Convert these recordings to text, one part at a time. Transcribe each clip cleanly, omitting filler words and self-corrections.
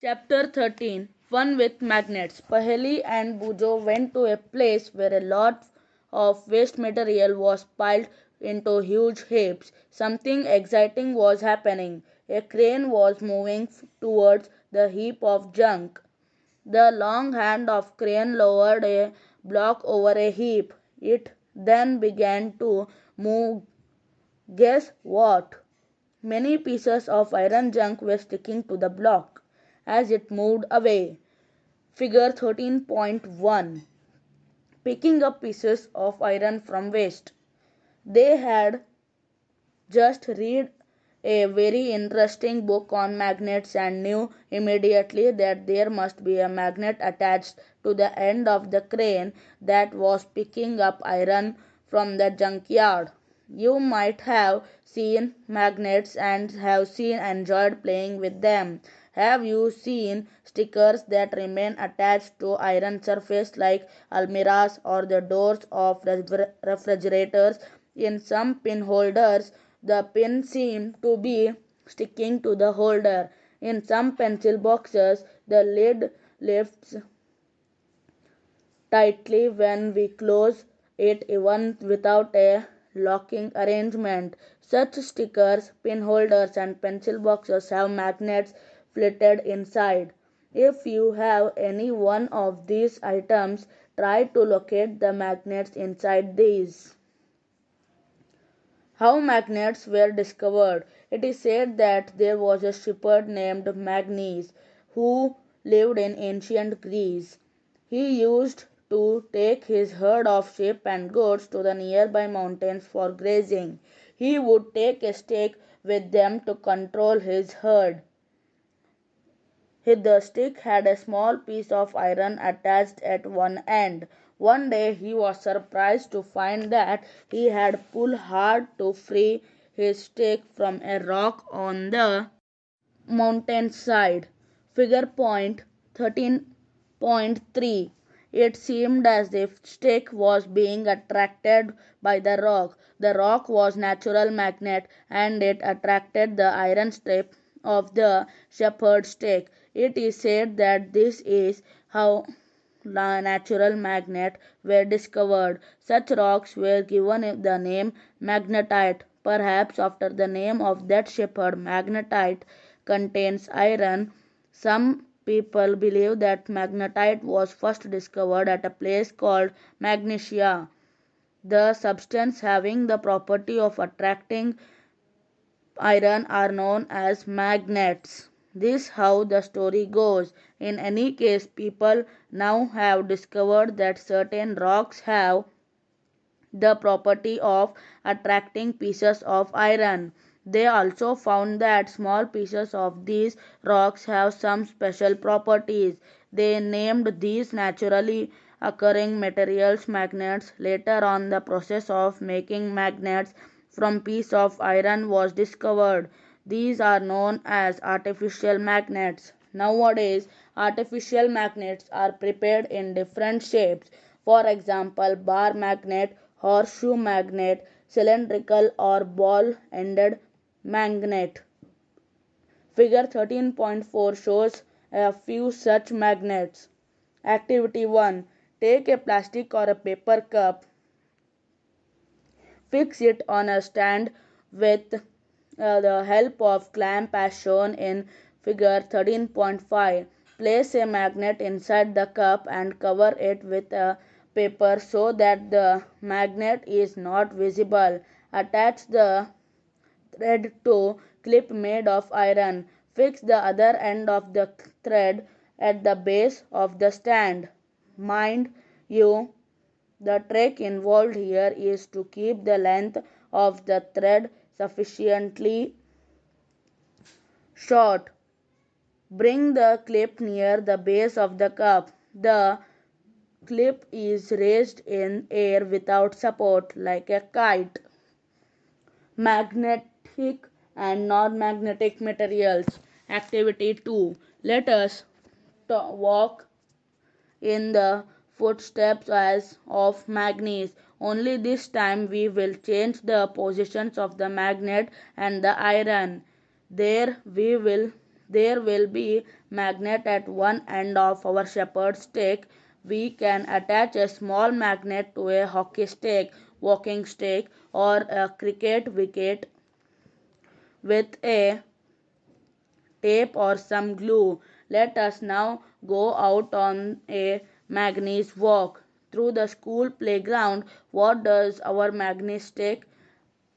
Chapter 13 Fun with Magnets. Paheli and Bujo went to a place where a lot of waste material was piled into huge heaps. Something exciting was happening. A crane was moving towards the heap of junk. The long hand of crane lowered a block over a heap. It then began to move. Guess what? Many pieces of iron junk were sticking to the block as it moved away. Figure 13.1 Picking up pieces of iron from waste. They had just read a very interesting book on magnets and knew immediately that there must be a magnet attached to the end of the crane that was picking up iron from the junkyard. You might have seen magnets and have seen enjoyed playing with them. Have you seen stickers that remain attached to iron surface like almirahs or the doors of refrigerators? In some pin holders, the pin seemed to be sticking to the holder. In some pencil boxes, the lid lifts tightly when we close it even without a locking arrangement. Such stickers, pin holders and pencil boxes have magnets fitted inside. If you have any one of these items, try to locate the magnets inside these. How magnets were discovered. It is said that there was a shepherd named Magnes who lived in ancient Greece. He used to take his herd of sheep and goats to the nearby mountains for grazing. He would take a stake with them to control his herd. The stick had a small piece of iron attached at one end. One day he was surprised to find that he had pulled hard to free his stick from a rock on the mountainside. Figure point 13.3 It seemed as if stick was being attracted by the rock. The rock was natural magnet and it attracted the iron strip of the shepherd's stick. It is said that this is how natural magnets were discovered. Such rocks were given the name magnetite, perhaps after the name of that shepherd. Magnetite contains iron. Some people believe that magnetite was first discovered at a place called Magnesia. The substance having the property of attracting iron are known as magnets. This how the story goes. In any case, people now have discovered that certain rocks have the property of attracting pieces of iron. They also found that small pieces of these rocks have some special properties. They named these naturally occurring materials magnets. Later on, the process of making magnets from piece of iron was discovered. These are known as artificial magnets. Nowadays, artificial magnets are prepared in different shapes. For example, bar magnet, horseshoe magnet, cylindrical or ball-ended magnet. Figure 13.4 shows a few such magnets. Activity 1. Take a plastic or a paper cup. Fix it on a stand with the help of clamp as shown in figure 13.5. Place a magnet inside the cup and cover it with a paper so that the magnet is not visible. Attach the thread to clip made of iron. Fix the other end of the thread at the base of the stand. Mind you, the trick involved here is to keep the length of the thread sufficiently short. Bring the clip near the base of the cup. The clip is raised in air without support like a kite. Magnetic and non-magnetic materials. Activity 2. Let us walk in the footsteps as of Magnes. Only this time we will change the positions of the magnet and the iron. There will be magnet at one end of our shepherd's stick. We can attach a small magnet to a hockey stick, walking stick, or a cricket wicket with a tape or some glue. Let us now go out on a Magnus walk through the school playground. What does our Magnus stick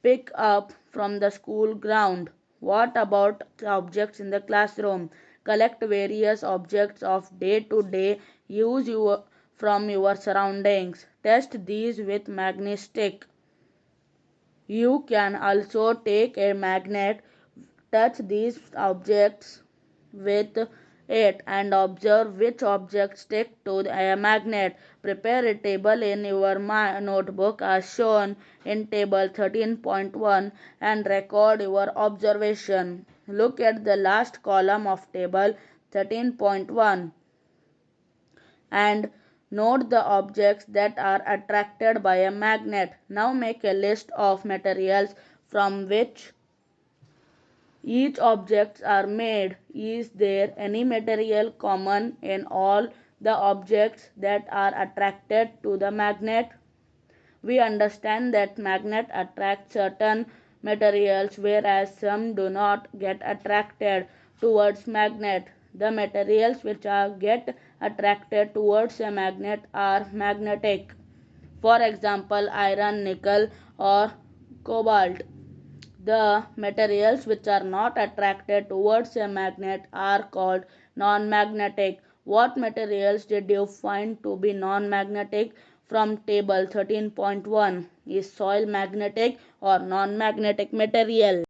pick up from the school ground? What about the objects in the classroom? Collect various objects of day to day use from your surroundings. Test these with Magnus stick. You can also take a magnet, touch these objects with it, and observe which objects stick to a magnet. Prepare a table in your notebook as shown in table 13.1 and record your observation. Look at the last column of table 13.1 and note the objects that are attracted by a magnet. Now make a list of materials from which each objects are made. Is there any material common in all the objects that are attracted to the magnet? We understand that magnet attracts certain materials whereas some do not get attracted towards magnet. The materials which are get attracted towards a magnet are magnetic. For example, iron, nickel or cobalt. The materials which are not attracted towards a magnet are called non-magnetic. What materials did you find to be non-magnetic from table 13.1? Is soil magnetic or non-magnetic material?